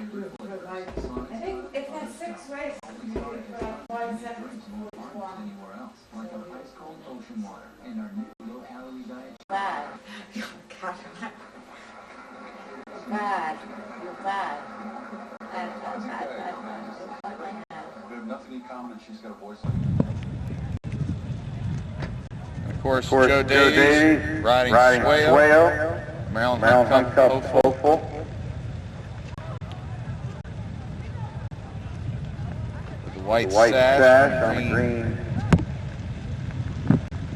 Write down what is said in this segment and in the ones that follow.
I think it has 6 races. 5 seconds. Bad. Bad. You're bad. We have nothing in common, and she's got a voice. Of course, Joe Davies riding Swayo. Maryland Hunt Cup hopeful. With the white sash on the green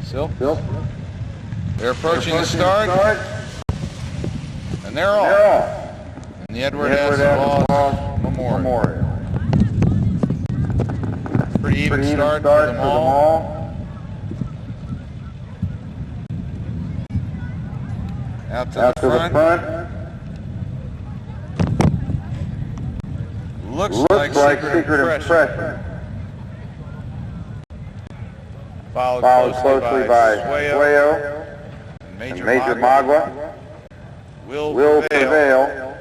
silk. They're approaching the start. And they're off. And the Edward S. Voss Memorial. Pretty even start for them all. Out to the front. Looks like Secret Impression. Followed closely by Swayo and Major Magua. Will prevail.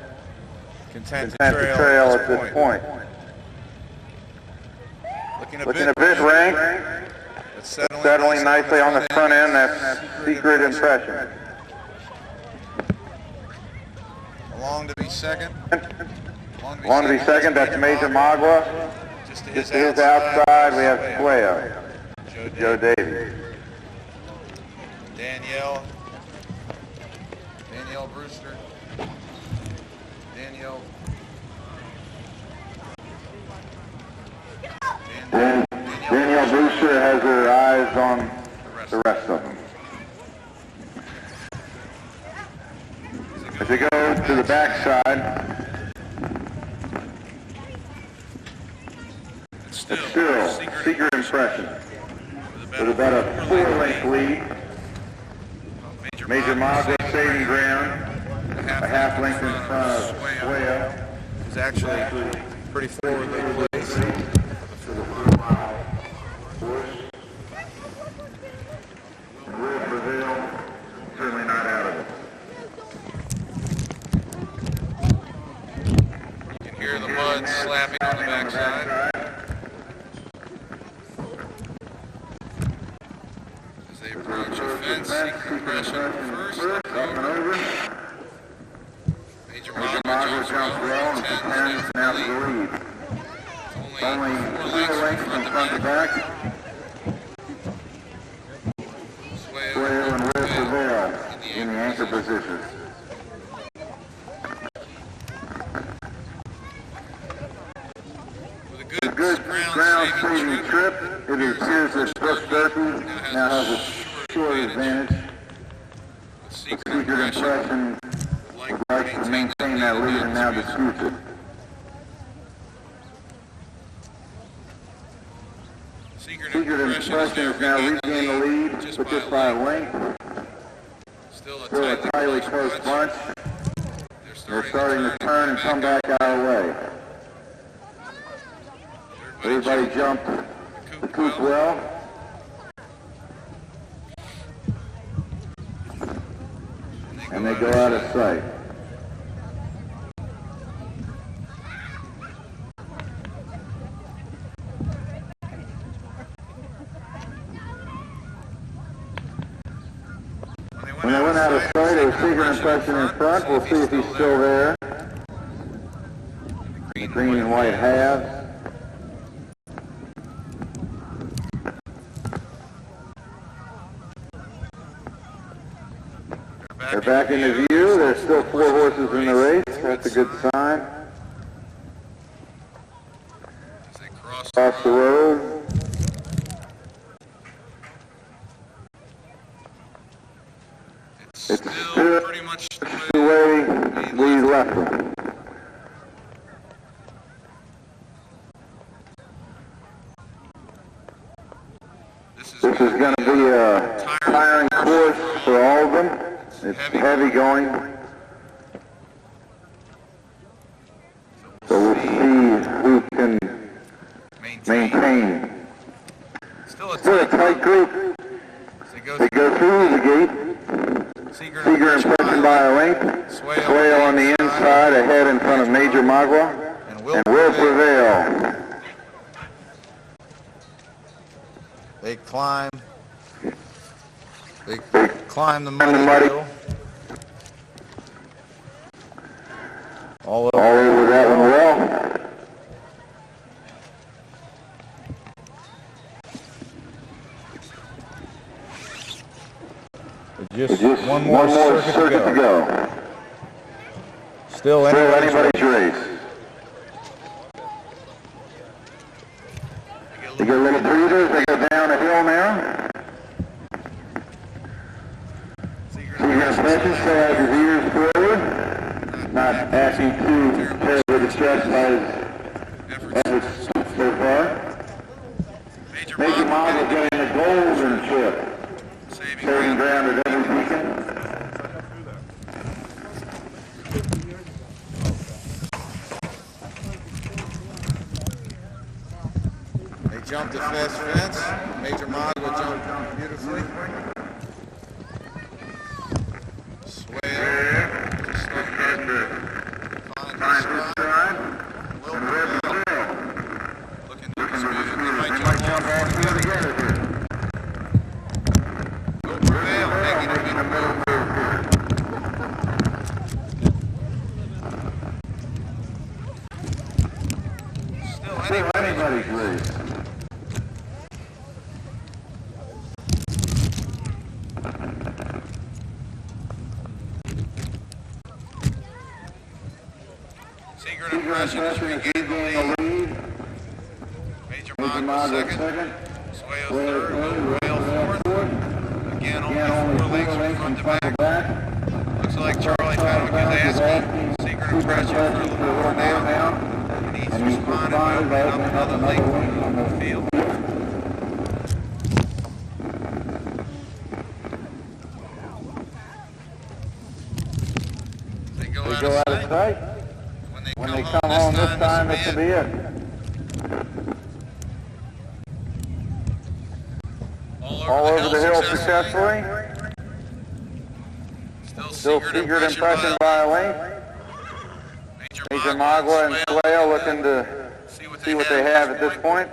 Content to trail at this point. Looking a bit ranked. Settling nicely on the front end. That's Secret Impression. Along to be second. That's Major Magua. Just to his outside, we have Swayo. Joe Davies. Danielle Brewster. Danielle Brewster has her eyes on the rest of them. As they go to the backside, it's still Secret Impression with about a 4-length lead. Major Magua saving ground, a half length in front of Swayo. Who's actually pretty forwardly placed. Will prevail, certainly not out of it. You can hear the mud slapping on the backside. As they approach a fence, Secret Impression first, over. Major Magua jumps well and pretends now to the lead. Only 4 lengths from front to back. Swayo and Will prevail in the anchor positions. With a good ground saving trip, it appears that Brooks Durkee now has a short advantage. But Secret Impression would like to maintain that lead and now disputes it. Secret Impression has now regained the lead, but just by a length. Still a tightly close bunch. They're starting to turn and come back our way. Everybody jumped the coop well. And they go out of sight. When they went out of sight, there was Secret Impression in front. We'll see if he's still there. The green and white halves. They're back into view. There's still 4 horses in the race. That's a good sign. Across the road. It's still pretty much the way we left them. This is going to be a tiring course for all of them. It's heavy going. So we'll see who can maintain. Still a tight group. They go through the gate. Secret Impression by a length. Swayo on the inside, ahead in front of Major Magua and will prevail. They climb the muddy hill. All over that one well. Just one more circuit to go. Still anybody's race. They get a little breathers, they go down a hill now. So you're going to pressure, stay out your ears forward. Not asking too terribly distressed by his efforts so far. Major Magua getting the golden chip. Saving ground at every beacon. They jumped the fast fence. Major Magua jumped beautifully. Swale just starting to find his stride. Will prevail. Looking to be smooth. They might jump all four together here. Will prevail, making a big move. Still anybody's race. Secret Impression has regained the lead. Major Magua second. Swale third. Will prevail fourth. Again, only 4 lengths from front to back. Looks like Charlie Paddock is asking Secret Impression for a little more now. And he's responded by opening up another length on the field. They go out of sight. When they come home this time, this will be it. All over the hill successfully. Still Secret Impression by a length. Major Magua and Swale looking to see what they have at this point.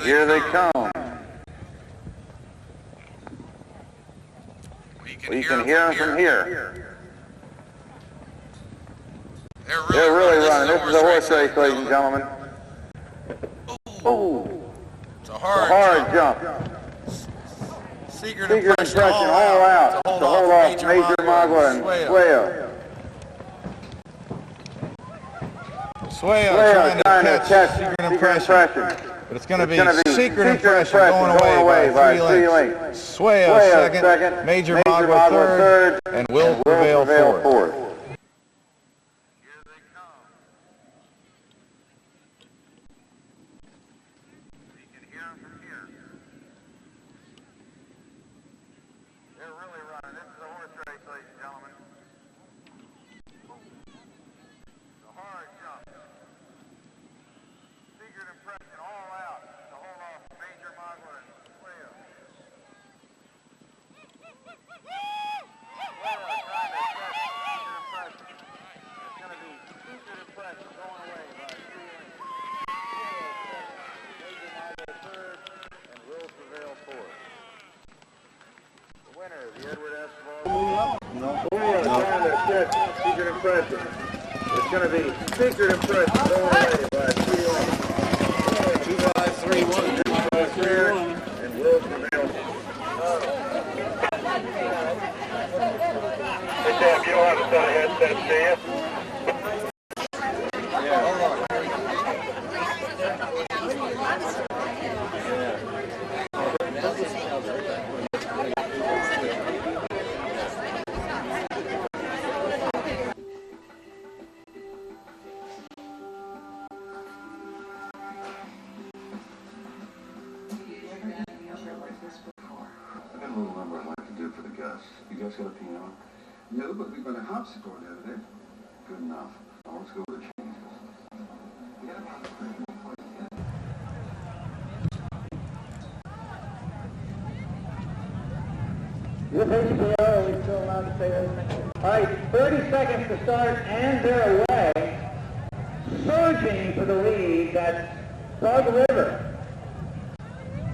Here they come. You can hear them from here. They're really running. This is a horse race, ladies and gentlemen. Oh, it's a hard jump. Secret Impression all out to hold off Major Magua and Swale. Swale trying to catch Secret Impression. But it's going to be Secret Impression going away by 3 lengths. Swale second, Major Magua third, and Will prevail fourth. Secret Impression. It's going to be Secret Impression going away by 3 lengths. 2 by 3 1. 2 by 3 1. And Will prevail. Hey, Dad, you don't have a set of headsets, do you? You guys got a piano? No, but we've got a harpsichord over there. Good enough. Now let's go with the changes. You're taking the early All right, 30 seconds to start, and they're away. Surging for the lead, that's Bug River.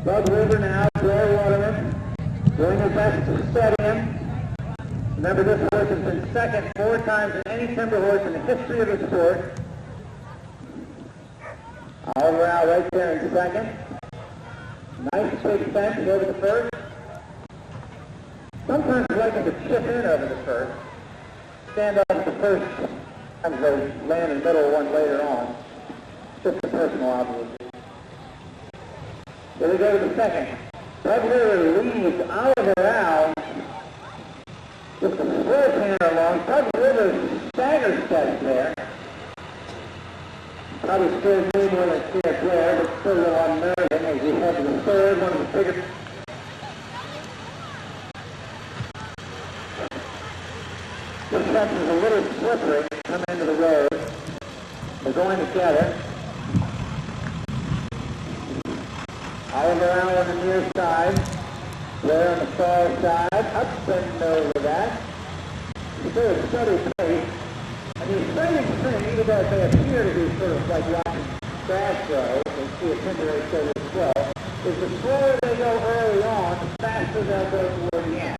Bug River now, Blair Waterman, doing her best to steady him. Remember, this horse has been second 4 times in any timber horse in the history of the sport. Oliver out right there in second. Nice big fence over the first. Sometimes I like to chip in over the first. Stand off at the first. Sometimes they land in the middle one later on. Just a personal observation. Here we go to the second. Bug River leads Oliver out. Just a slow canter along. Bug River stagger steps there. Probably scares me more than scares Blair, but still a little unnerving as we head to the third, one of the biggest. This fence is a little slippery coming into the road. They're going together. Oliver out on the near side. Blair on the far side. Up and over that. Still a steady pace. And the exciting thing, even though they appear to be sort of like watching grass grow, they see a timber race go this slow, is the slower they go early on, the faster they'll go toward the end.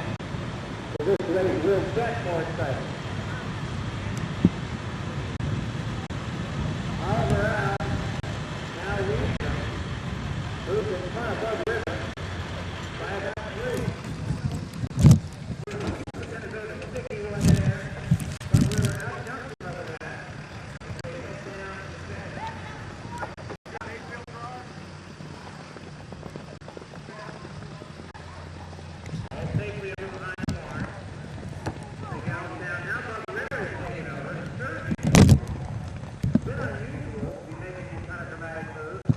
So this race will get more exciting. Oliver out. Now Reed moves in front of Bug River by about 3. We're going to go to the sticky one there. Bug River out jumps over that. They get down to the fence. All safely over behind the barn. They gallop down. Now Bug River is taking over. It's a bit unusual to be making these kind of dramatic moves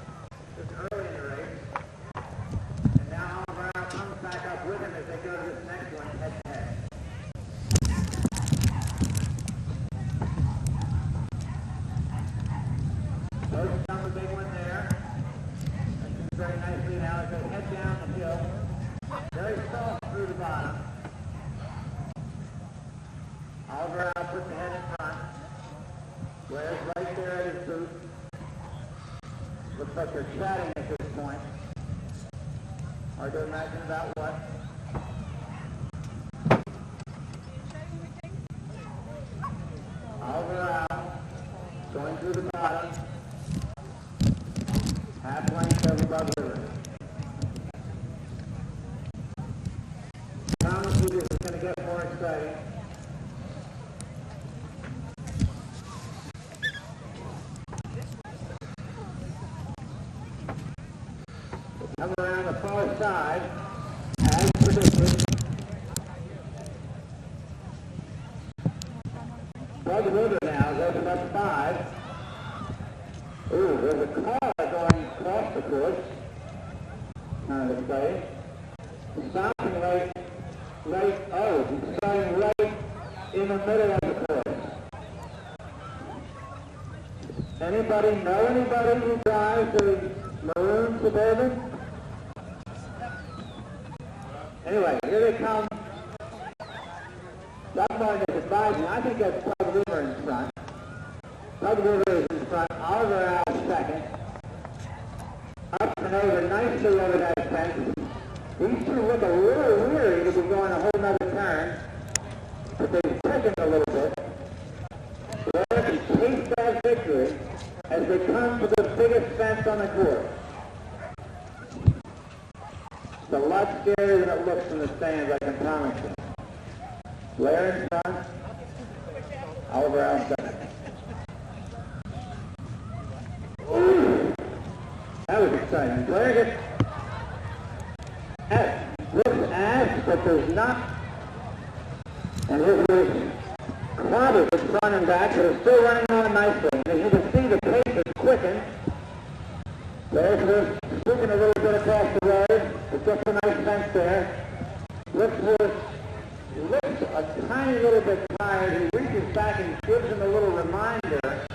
this early in the race. And now Oliver out comes back up with him as they go to this next one head to head. Both jump a big one there. That's very nicely now as they head down the hill. Very soft through the bottom. Oliver out puts the head in front. Blair's right there at his booth. Looks like they're chatting at this point. Hard to imagine about what. Oliver out. Going through the bottom. Half length over Bug River. Thomas is going to get more exciting. Come around the far side, as predicted. Bug River now goes about 5. Ooh, there's a car going across the course. Kind of exciting. He's stopping right, he's starting right in the middle of the course. Anybody know anybody who drives a maroon Suburban? Anyway, here they come. Someone is advising. I think that's Bug River in front. Bug River is in front. Oliver out second. Up and over nicely over that fence. These two look a little weary to be going a whole nother turn, but they've taken a little bit. Blair can taste that victory as they come to the biggest fence on the course. It's a lot scarier than it looks from the stands, I can promise you. Blair in front, Oliver out second. Ooh, that was exciting. Blair gets looks asked, but there's not. And it was clobbered with front and back, but it's still running on nicely. And as you can see, the pace is quickened. There's looking a little bit across the road. It's just a nice fence there. Looks a tiny little bit tired. He reaches back and gives him a little reminder.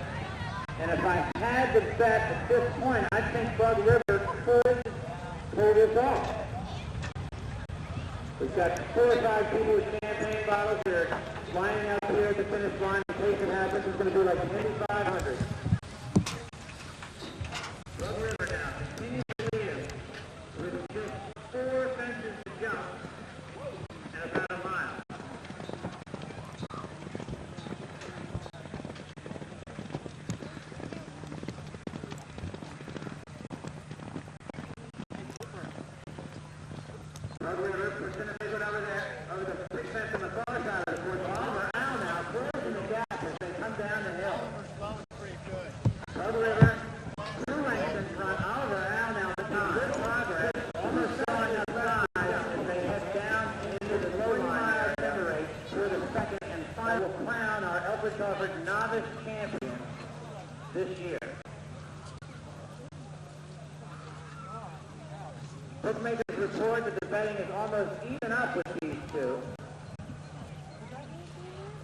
And if I had to bet at this point, I think Bug River could pull this off. We've got 4 or 5 people with champagne bottles that are lining up here at the finish line in case it happens. It's going to be like 500. Rug River now continues to lead us with just 4 fences to jump and about a mile. Rug River is going to make it over there, over the big fence on the far side of the course. Oliver Owl now closing the gap as they come down the hill. Rug River, 2 lengths in front. Oliver Owl now the top. Good progress, almost showing the side as they head down into the low mile timber race for the second and final crown our Elkridge Harford novice champion this year. Bookmakers report that the betting is almost even up with these two,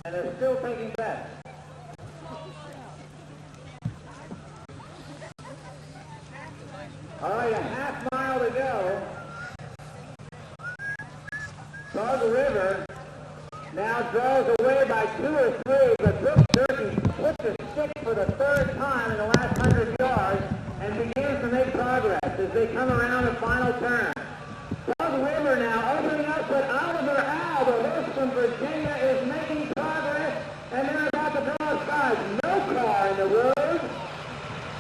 and they're still taking bets. All right, a half mile to go. Rug River now draws away by 2 or 3, but Brooks Turkey puts a stick for the 3rd time in the last 100 yards and begins to make progress as they come around the final turn. Rug River now opening up, but Oliver Owl, the horse from Virginia, is making progress, and they're about to draw aside. No car in the road.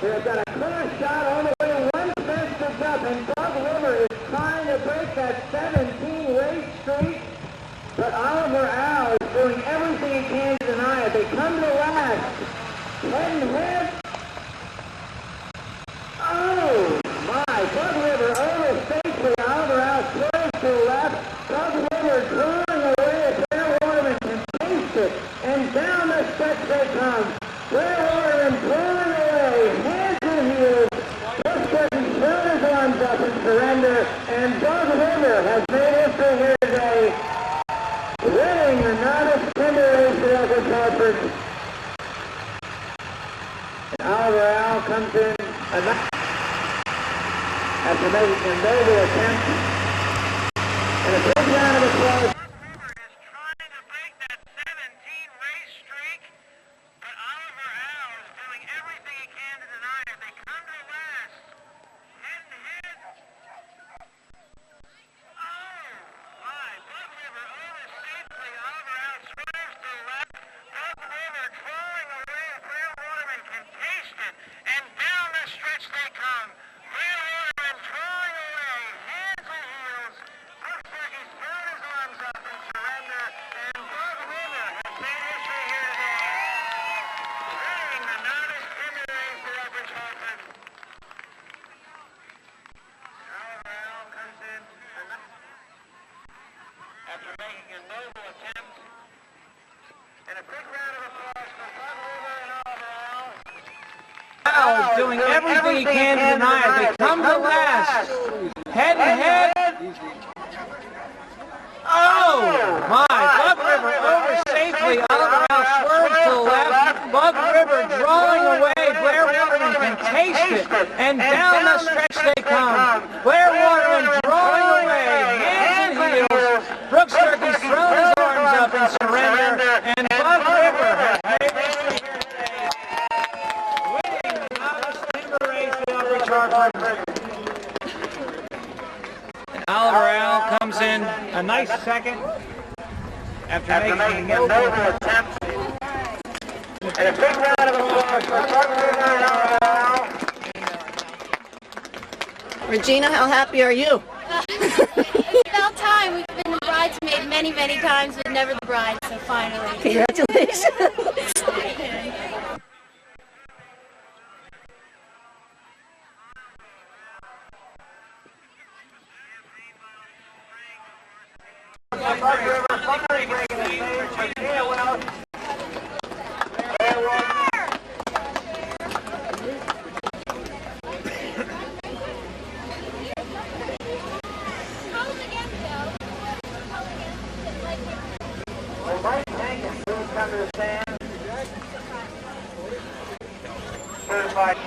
They've got a clear shot on the way, 1 fence to jump, and Rug River is trying to break that 17 race streak, but Oliver Owl is doing everything he can to deny it. They come to the last. Head and head. Oh, my. Rug River over safely. Oliver Owl swerves to the left. Rug River drawing away as Blair Waterman can taste it. And down the stretch they come. Blair Waterman drawing away. Hands and heels. Brooks Turkey throws his arms up in surrender. And Rug River has made history here today, winning the novice timber race at Elkridge Harford. Oliver Owl comes in after making a noble attempt. And a big round of applause. Rug River is trying to break that 17 race streak, but Oliver Owl is doing everything he can to deny it. They come to last. Head and head. Oh, my. Rug River over safely. Oliver Owl swerves to the left. Rug River drawing away as Blair Waterman can taste it. And down the stretch they come. Blair Waterman drawing away, hands and heels. Brooks Turkey's thrown his arms up in surrender, and Rug River has made history here today, winning the novice timber race at Elkridge Harford. Oliver Owl comes in after making a noble attempt. And a big round of applause for Rug River and Oliver Owl. Owl is doing everything he can to deny it. They come to last. Head and head. Oh, my. Rug River over safely. Oliver Owl swerves to the left. Rug River drawing away. Blair Waterman can taste it. And down the stretch they come. Blair Waterman drawing away. Hands and heels. Brooks Turkey's thrown his arms up in surrender. And Rug River has made history here today, winning the novice timber race at Elkridge Harford. And Oliver Owl comes in a nice second after making a noble attempt. And a big round of applause for Rug River and Oliver Owl. Regina, how happy are you? It's about time. We've been the bridesmaid many, many times, but never the bride, so finally. Congratulations. Rug River finally breaking the stage for Tia Wells. Blair Waterman. Well, Mike Hank and Bruce come to the stand. Certified.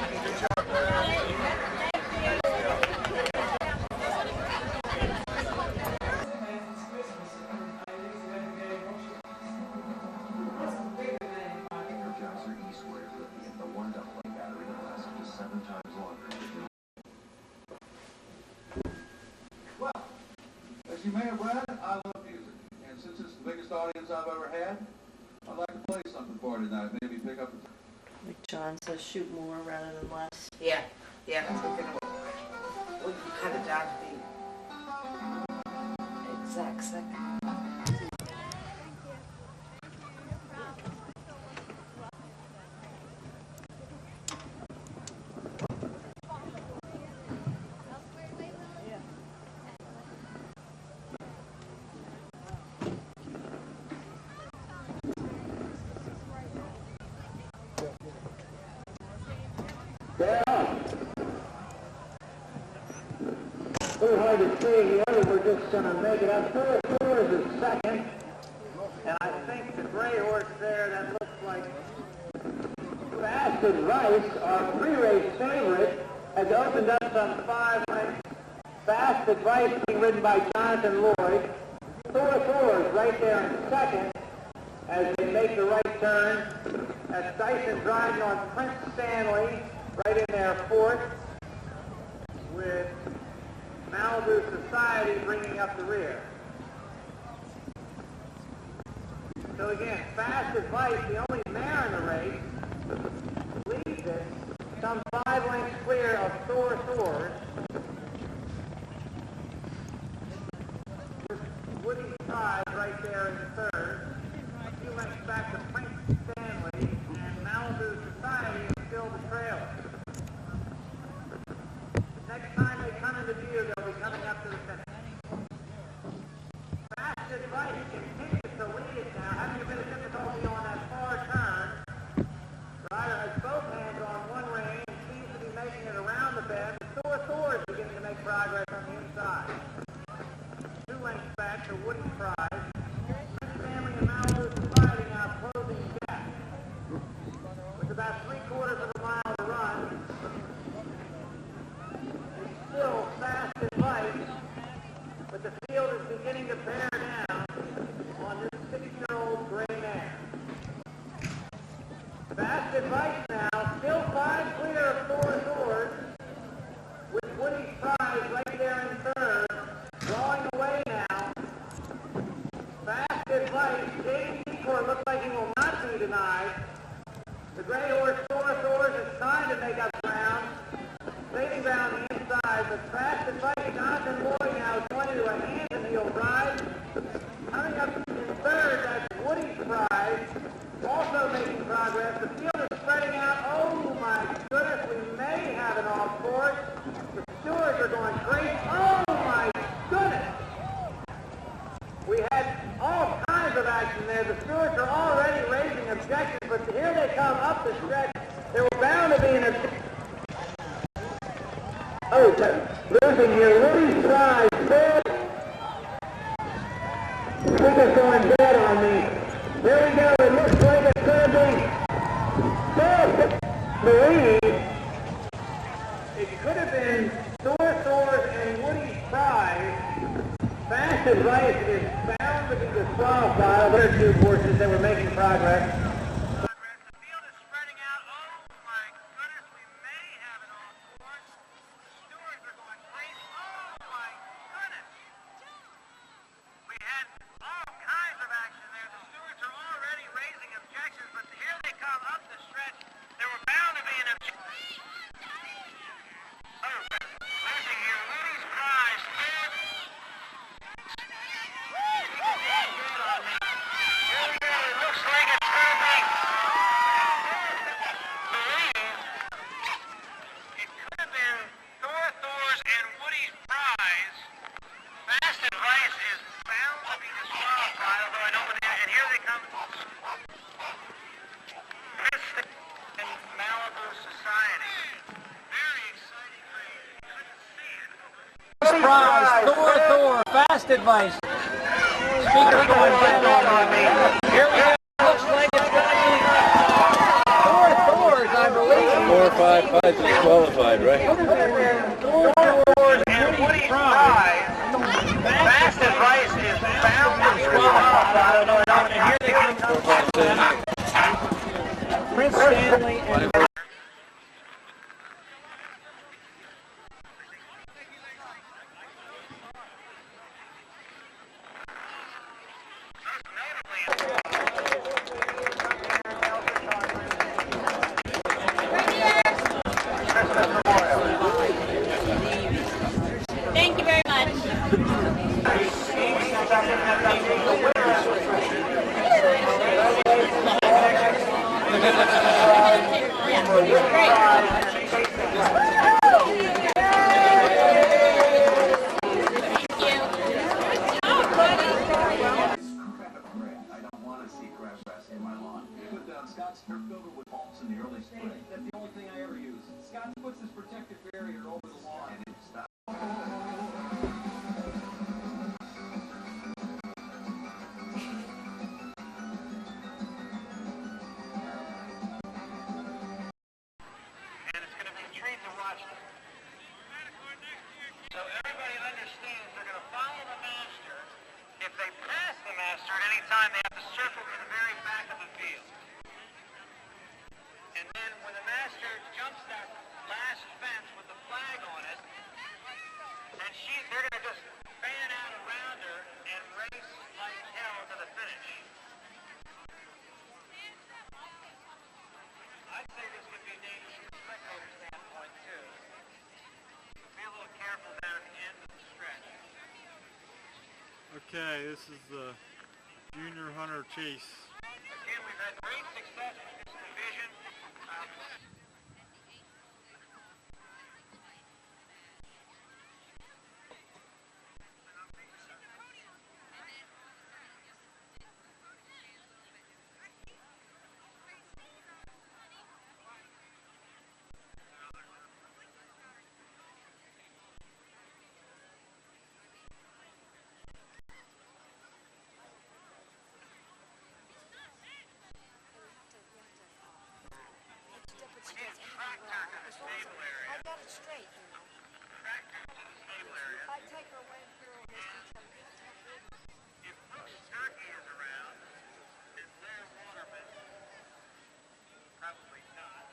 you may have read, I love music. And since it's the biggest audience I've ever had, I'd like to play something for you tonight. Maybe pick up the... Like John says, shoot more rather than less. Yeah, that's what we'll cut it down to the exact second. A little hard to see here, but we're just going to make it up. Saportas is second. And I think the gray horse there that looks like Fast Advice, our pre-race favorite, has opened up some 5 lengths. Fast Advice being ridden by Jonathan Lloyd. Saportas right there in second as they make the right turn. That's Dyson driving on Prince Stanley right in there fourth, with Malibu Society bringing up the rear. So again, Fast Advice, the only mare in the race, leads it some 5 lengths clear of Thor's. Woody Prize right there in third. A few lengths back to Prince Stanley, and Malibu Society is still the trailer. Next time they come into view, they'll be coming up to the finish. Fast Advice continues to lead it now, having a bit of difficulty on that far turn. Rider has both hands on one rein and seems to be making it around the bend. Thor is beginning to make progress on the inside. 2 lengths back to Woody Prize. Prince Stanley and Malibu Society now closing the gap. With about 3/4 of a mile to run, still Fast Advice, but the field is beginning to bear down on this 6-year-old gray mare. Fast Advice now, still 5 clear of Thor's, with Woody's Prize right there in third, drawing away now. Fast Advice, James Secor looks like he will not be denied. The gray horse Thor's is trying to make up ground, saving ground the inside, but Fast Advice, Jonathan Lloyd now is going to a hand and heel drive. Coming up in third, that's Woody's Prize, also making progress. The field is spreading out. Oh my goodness, we may have an off course. The stewards are going crazy. Oh my goodness! We had all kinds of action there. The stewards are already raising objections, but here they come up the stretch. There were bound to be an objection. Oh, losing here, Woody's Prize, third. Speaker's going dead on me. Here we go, it looks like it's going to be third. Marie. It could have been Thor's and Woody's Prize. Fast Advice is bound to be disqualified. Other 2 horses that were making progress. The field is spreading out. Oh my goodness, we may have an off course. The stewards are going crazy. Oh my goodness. We had all kinds of action there. The stewards are already raising objections, but here they come up the stretch. There were bound to be an objection. Oh, losing here, Woody's Prize, third. Here we go, it looks like it's going to be it could have been Thor's and Woody's Prize. Fast Advice is bound to be disqualified, although I don't want to, and here they come. And Malibu Society. Very exciting race. Couldn't see it. Prize, Thor, Fast Advice. Speaker going dead on me. Here we go. Looks like it's going to be Thor's, I believe. 4, 5, 5 disqualified, right? Thor's and Woody's Prize. Fast Advice is bound to be disqualified, and here they come. Prince Stanley and Scott's turf cover with pulps in the early spring. That's the only thing I ever use. Scott puts this protective barrier over the lawn and it stops. And it's going to be a treat to watch them. So everybody understands they're going to follow the master. If they pass the master at any time, they have to circle to the very back of the field. And then when the master jumps that last fence with the flag on it, and they're going to just fan out around her and race like hell to the finish. I'd say this could be dangerous from a spectator standpoint too. Be a little careful down at the end of the stretch. Okay, this is the Junior Hunter Chase. Again, we've had great success with this division. I got it straight, you know. If I take her away here on this If Brooks Turkey is around, is Blair Waterman? Probably not.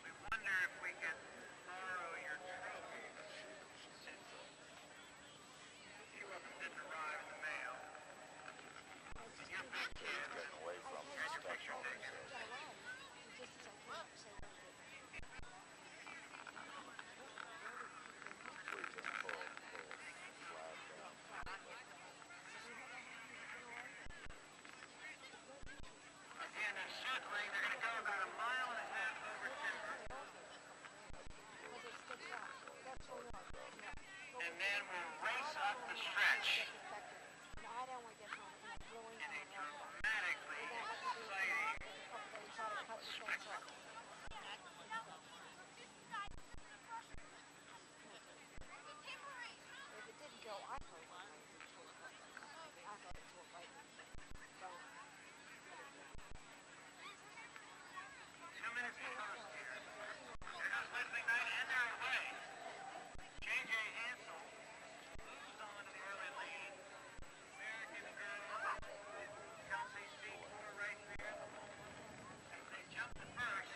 We wonder if we can borrow your trophy. Since a few of them didn't arrive in the mail. And you're big kid. Getting away from here's your picture taken. Again, they're circling. They're going to go about a mile and a half over timber. And then we'll race up the stretch. In a dramatically exciting spectacle. If it didn't go, I heard it. I heard it to right now. 2 minutes to post here. There goes Leslie Knight, and they're away. J.J. Hansel moves on to the early lead. American girl, Kelsey C4 right there. They jump to first.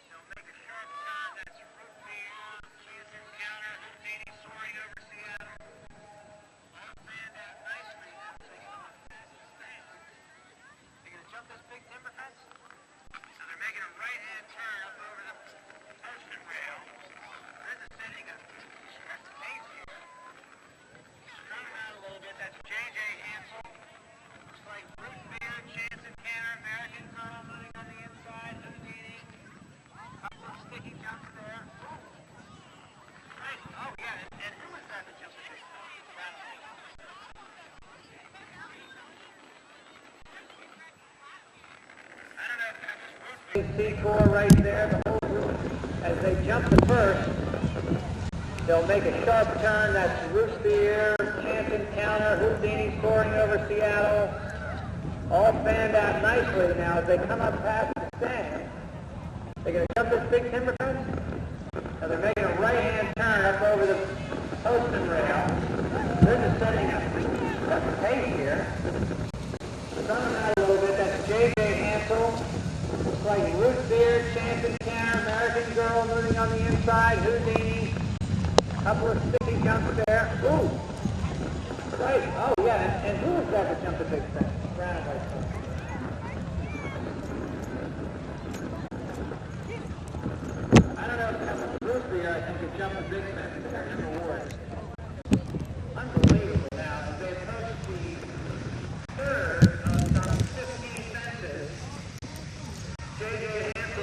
They'll make a sharp turn. That's root beer, chance encounter, Houdini soaring over Seattle. All fanned out nicely now, so you know how fast it's staying. They're going to jump this big timber fence? So they're making a right-hand turn up over the postman rail. They're descending a pace here. Strumming out a little bit. That's J.J. Hansel. Looks like root beer, chance encounter, American girl moving on the inside, Houdini. Couple of sticky jumps there. Right. Oh, yeah. And who was that that jumped the big time? I don't know if that was root beer. C4 right there, the whole group, as they jump to first, they'll make a sharp turn. That's Roost the Ear, Chance Encounter, Houdini scoring over Seattle. All fanned out nicely now as they come up past the stand. They're going to jump this big timber fence. Now they're making a right-hand turn up over the postman rail. They're just setting a pace here. Running out a little bit, that's J.J. Hansel. Looks like Root Beer, Chance Encounter, American Girl moving on the inside, Houdini. Couple of sticky jumps there. Ooh! Right, oh yeah, and who was that that jumped the big fence? Roundaway. I don't know if that was Root Beer, I think, who jumped the big fence. I can't remember what. Unbelievable now, as they approach the third of some 15 fences. J.J. Hansel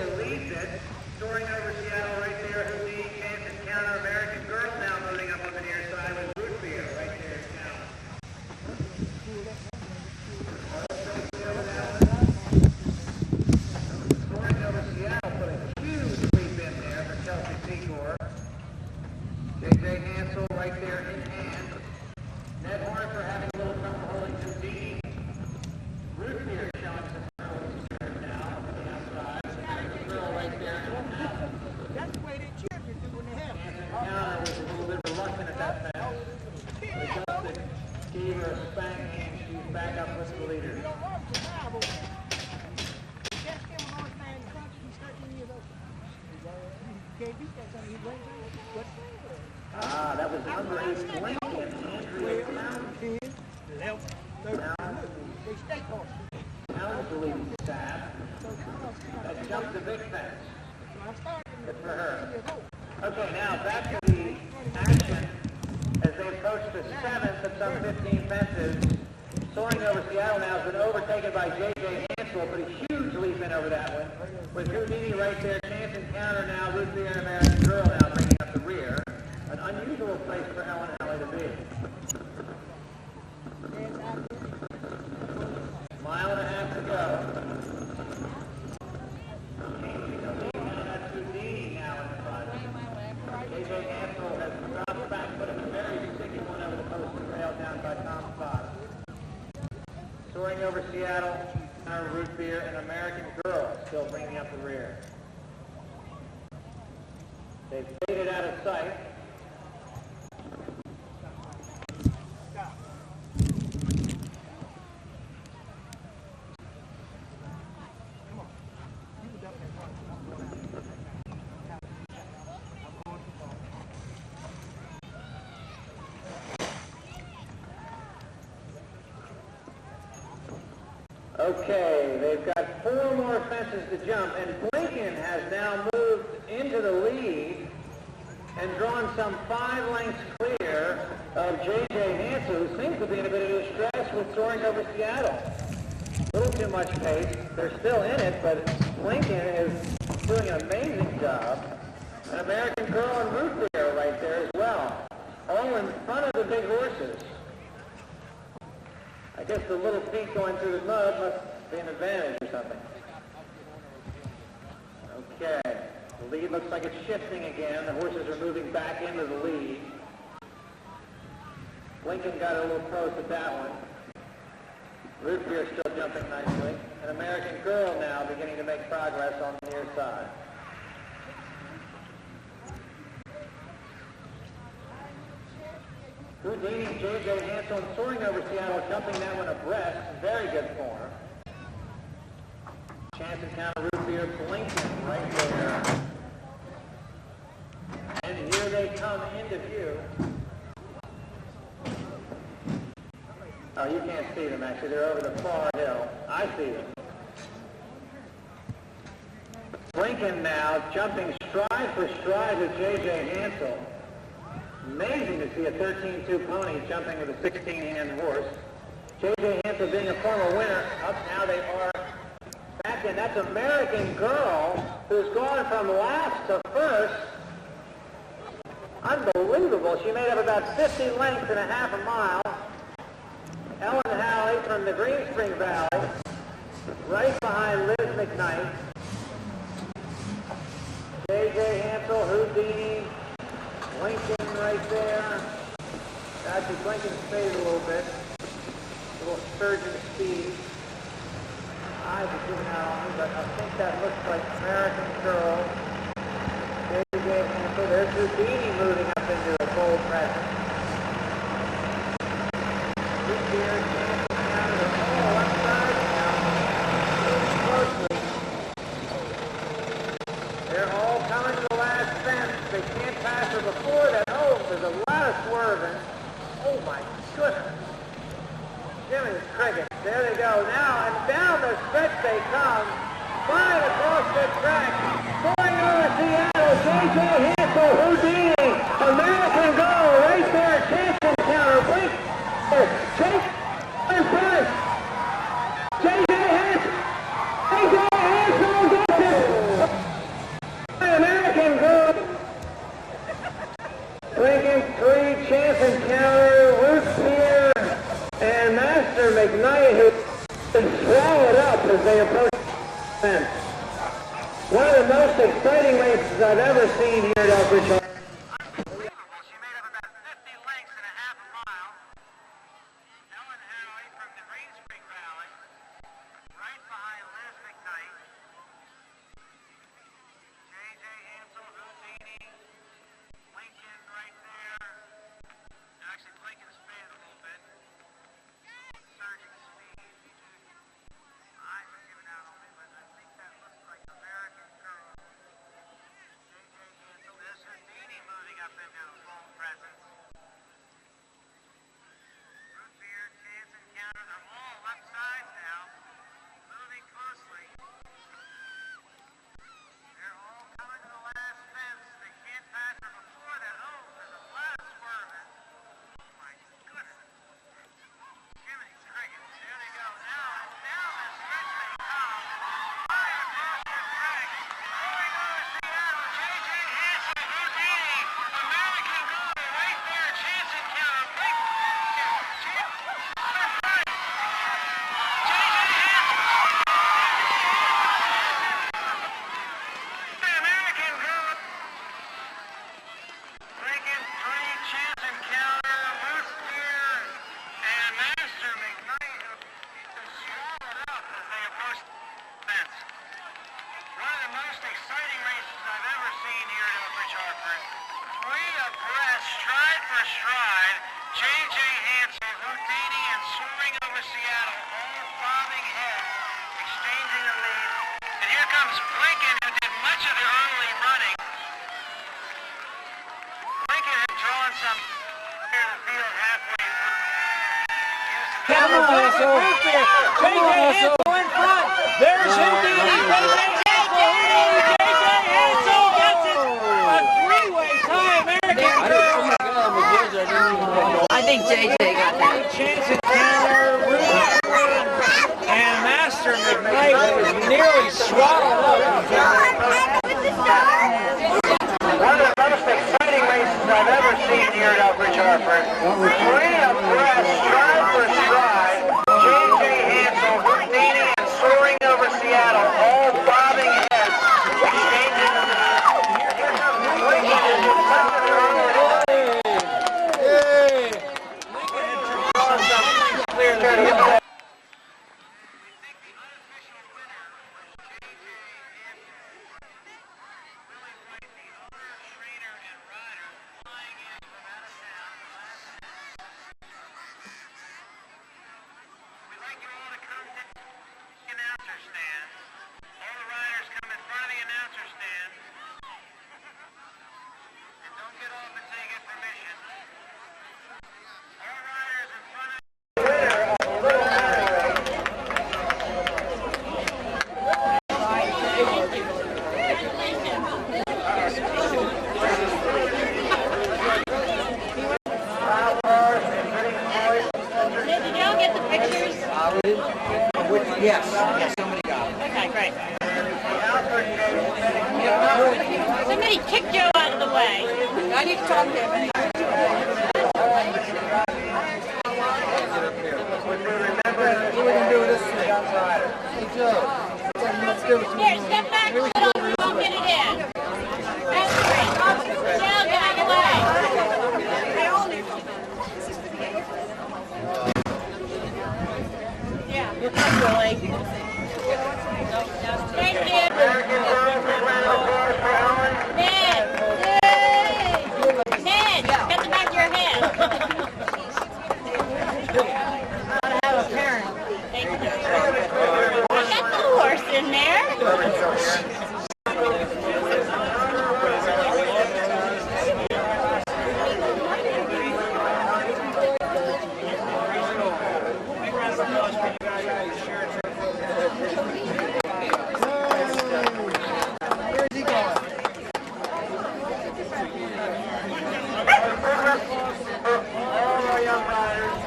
back up with the leader. That was number 8, Clement. Now the leading staff. That jumped the big fence. Good for her. Okay, now back to the action as they approach the 7th of some 15 fences. Soaring over Seattle now has been overtaken by J.J. Hansel, but a huge leap in over that one. With Houdini right there, chance encounter now, Ruth Beer and American Girl now bringing up the rear. An unusual place for Ellen Halley to be. Mile and a half to go. Changing the lead now, that's Houdini now in front. J.J. Hansel has dropped back, but it's a very sticky one over the post rail down by Tom Voss. Soaring over Seattle, Root Beer, and American Girl still bringing up the rear. They've faded out of sight. Okay, they've got 4 more fences to jump, and Blinken has now moved into the lead and drawn some 5 lengths clear of J.J. Hansel, who seems to be in a bit of distress with soaring over Seattle. A little too much pace. They're still in it, but Blinken is doing an amazing job. An American Girl and Root Beer right there as well, all in front of the big horses. I guess the little feet going through the mud must be an advantage or something. Okay, the lead looks like it's shifting again. The horses are moving back into the lead. Lincoln got a little close at that one. Root Beer still jumping nicely. An American Girl now beginning to make progress on the near side. Houdini, J.J. Hansel, and soaring over Seattle, jumping that one abreast. Very good form. Chance encounter, Root Beer, Blinken right there. And here they come into view. Oh, you can't see them actually. They're over the far hill. I see them. Blinken now jumping stride for stride with J.J. Hansel. Amazing to see a 13-2 pony jumping with a 16-hand horse. J.J. Hansel being a former winner. Up now they are back in. That's American Girl, who's gone from last to first. Unbelievable. She made up about 50 lengths in a half a mile. Ellen Halley from the Green Spring Valley, right behind Liz McKnight. J.J. Hansel, Houdini, Lincoln right there. Actually, Lincoln's faded a little bit. A little surge in speed. Eyes are giving out on me, but I think that looks like American Girl. J.J. Hansel. There's Houdini moving up into a bold presence. This year, chance encounter the whole left side now. Moving closely. They're all coming to the last fence. They can't pass her before that. Oh, there's a lot of swerving. Oh my goodness. Jimmy's cricket. There they go. Now, and down the stretch they come. Flying across the track. Going over Seattle. J.J. Hansel, Houdini. American Girl right there. Chance encounter. Blink. Chase in front. J.J. Hansel. J.J. Hansel gets it. American Girl. Lincoln 3, Chance encounter, Root Beer, and Master McKnight, who been swallowed up as they approach the fence. One of the most exciting races I've ever seen here at Elkridge Harford. Unbelievable. She made up about 50 lengths in a half a mile. Ellen Halley from the Green Spring Valley, right behind Liz McKnight. J.J. Hansel, Houdini, Lincoln right there. Actually, Lincoln's faded a little bit. Surging speed. Hansel. J.J. Hansel in front. There's indeed J.J. Hansel. J.J. Hansel gets it. A three-way tie American girl. I think JJ got that. Chance encounter, and Master McKnight was nearly swallowed up. One of the most exciting races I've ever seen here at Elkridge Harford. Three abreast, stride for stride. J.J. Hansel, Houdini, and soaring over Seattle, all bobbing heads, exchanging. Here comes Lincoln and his second runner. Yay! Lincoln had drawn some clear the Yes, somebody got it. Okay, great. Somebody kick Joe out of the way. I need to talk to him. Here, step back a little. We won't get it in. That's great. Joe, get out of the way. Yeah. Thank you. Ned, get the back of your head. Gotta have a parent. Thank you. I got the horse in there.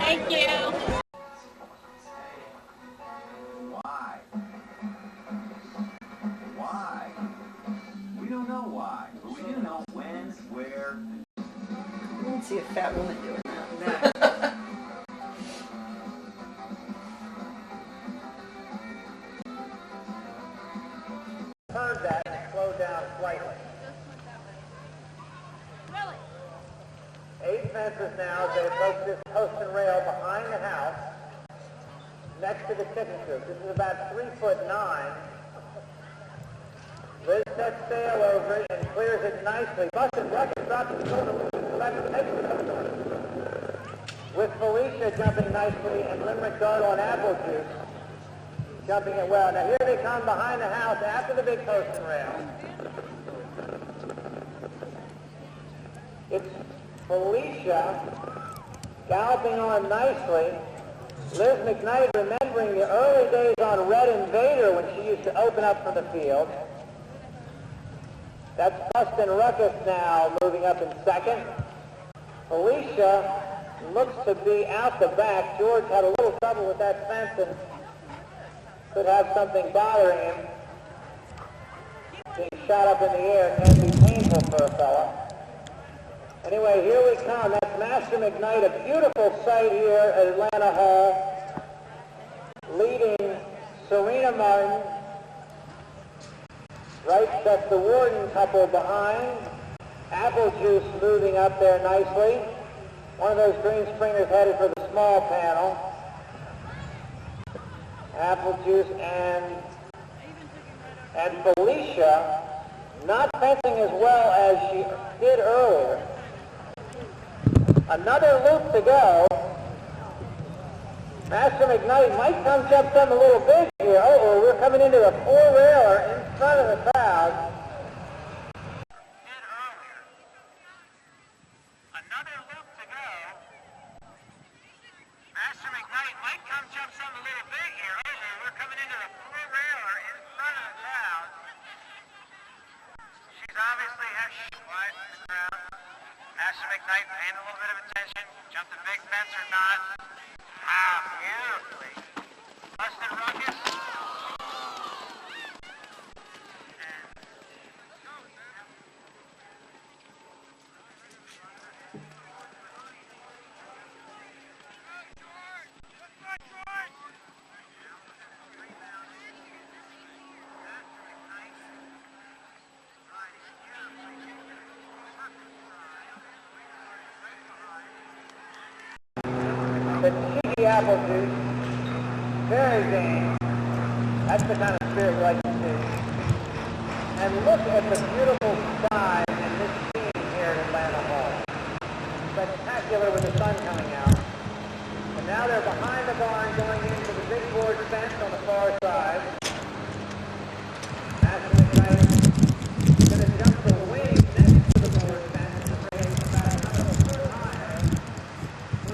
Thank you. Why? Why? We don't know why, but we do know when, where. I didn't see a fat woman doing that. Heard that and slowed down slightly. 8 fences now as they approach this post and rail behind the house, next to the chicken coop. This is about 3'9". Liz sets sail over it and clears it nicely. Busted Ruckus drops the shoulder with Felicia jumping nicely and Limerick Dartle and Applejuice jumping it well. Now here they come behind the house after the big post and rail. It's Felicia galloping on nicely. Liz McKnight remembering the early days on Red Invader when she used to open up from the field. That's Bustin' Ruckus now moving up in second. Felicia looks to be out the back. George had a little trouble with that fence and could have something bothering him. Being shot up in the air can be painful for a fella. Anyway, here we come. That's Master McKnight, a beautiful sight here at Atlanta Hall, leading Serena Martin. Right, that's the Warden couple behind. Applejuice moving up there nicely. One of those green springers headed for the small panel. Applejuice and Felicia not fencing as well as she did earlier. Another loop to go. Master McKnight might come jump some a little big here. Oh, we're coming into a four-railer in front of the crowd. Another loop to go. Master McKnight might come jump some McKnight paying a little bit of attention. Jumped the big fence or not. Ah, beautifully. Busted Ruckus. The cheeky apple juice, very game. That's the kind of spirit we like to see. And look at the beautiful sky in this scene here at Atlanta Hall. Spectacular with the sun coming out. And now they're behind the barn going into the big board fence on the far side. National Steeplechase going to jump the wing next to the board fence to bring it about another foot higher.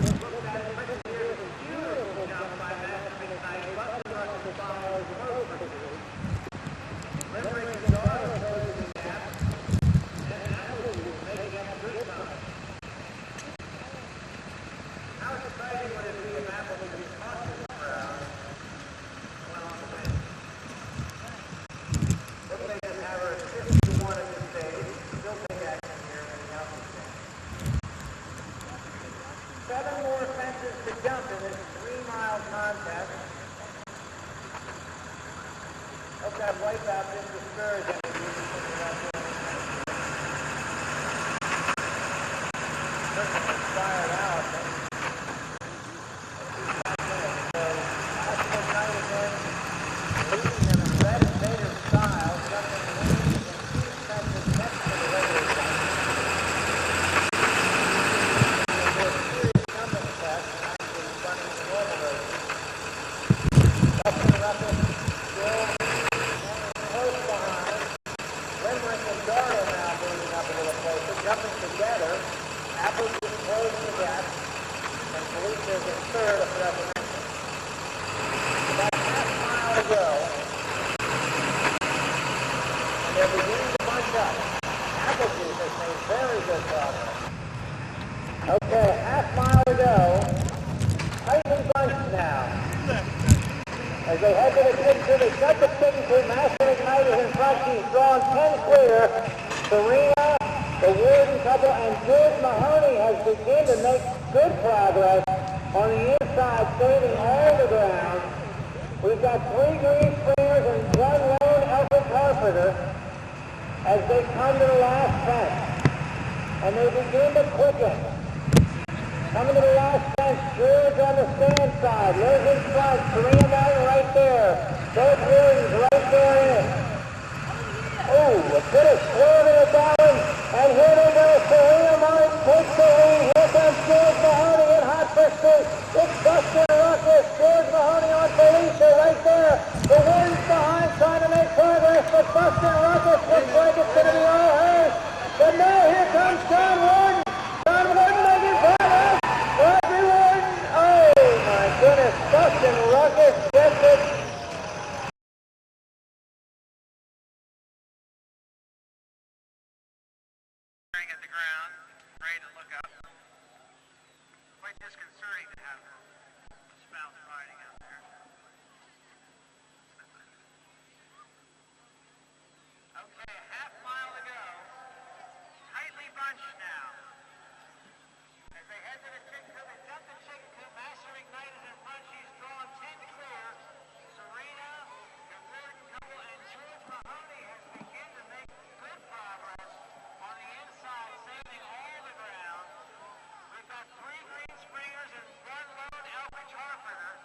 Look at it. Beautiful jump by National Steeplechase. Busted Ruckus follows perfectly. Delivering the dog goes to the gap. And absolutely making up a good time. How exciting would it be if Apple would be caught in the crowd and went on the win? Let's say just have her at 50-1 at this stage. Still take action here in the Alfred stand. 7 more fences to jump in this 3-mile contest. Hope that wipeout didn't discourage any of you thinking about doing anything. Certainly inspired out. Jumping together, Apple's just closed the gap, and Felicia is in third of the upper mention. About half a mile to go, and they're beginning to bunch up. Applejuice has made very good progress. Okay, half mile to go. Tightly bunched now. As they head to the picture, they cut the signature. Master Ignite is in front. She's drawn 10 clear. Serena, the Warden couple, and George Mahoney has begun to make good progress on the inside, saving all the ground. We've got 3 green springers and 1 lone Elkridge Harford as they come to the last fence. And they begin to quicken. Coming to the last fence, George on the stand side. Liz in front, Serena Martin right there. Both Wardens right there in. Oh, a bit of swerving at that one. And here they go. Serena Martin takes the lead. Here comes George Mahoney in hot pursuit. It's Busted Ruckus. George Mahoney on Felicia right there. The Warden's behind trying to make progress, but Busted Ruckus looks like it's going to be all hers. But now here comes John Warden. John Warden making progress. Roger Warden. Oh my goodness. Busted Ruckus gets it. At the ground, ready to look up. Quite disconcerting to have a spouse riding out there. Okay, a half mile to go. Tightly bunched now. As they head to the chicken coop, they jump the chicken coop. Master Ignite is in front. She's drawn 10 clear. Serena, the Warden couple, and George Mahoney has begun to make good progress on the inside, saving all the ground. We've got 3 green springers and 1 lone Elkridge Harford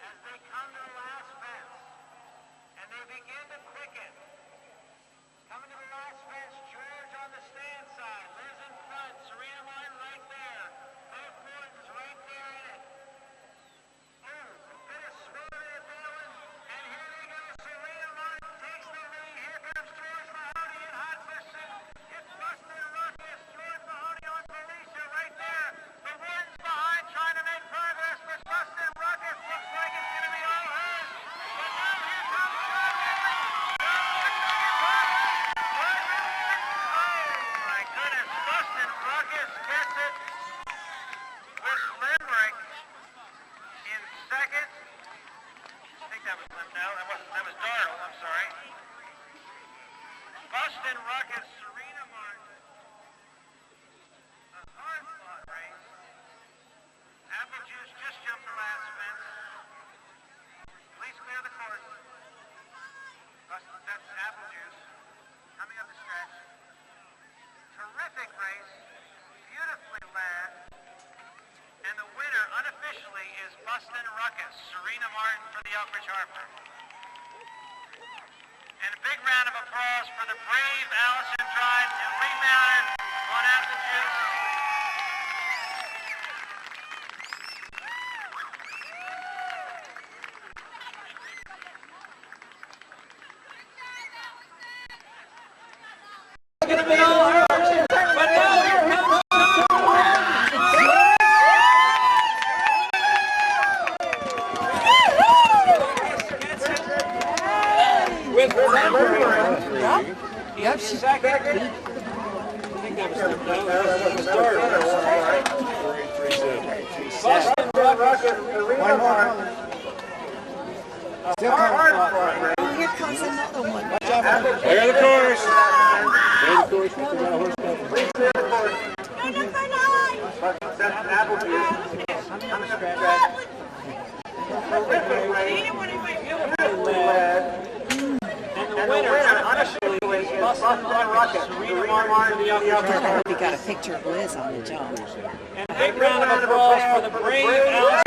as they come to the last fence. And they begin to quicken. Coming to the last fence, George on the stand side. Liz in front, Serena Martin right there. Both Wardens right there in it. Oh, a bit of swerving at that one. And here they go. Serena Martin takes the lead. Here comes George Mahoney in hot pursuit. It's Busted Ruckus. George Mahoney on Felicia right there. The Warden's behind trying to make progress, but Busted Ruckus looks like it's going to be all hers. But now here comes John Warden. John Warden making progress. Roger Warden. Oh my goodness. Busted Ruckus that was Clement. No, that was Dartle. I'm sorry. Bustin' Ruckus, Serena Martin. A hard-fought race. Apple Juice just jumped the last fence. Please clear the course. That's Apple Juice coming up the stretch. Terrific race, beautifully led, and the winner unofficially is Bustin' Ruckus, Serena Martin for the Elkridge Harford. And a big round of applause for the brave Allison Drive and remounted on Apple Juice. Look at the all hers, but now here comes with yep, second. I think that was Bustin' Ruckus. One more. Still coming. Oh, here comes another one. Clear the course. Clear the course. That's Apple Juice. And the winner unofficially is Bustin' Ruckus, Serena Martin for the Elkridge Harford. We got a picture of Liz on the jump. And a big round of applause for the brave Allison.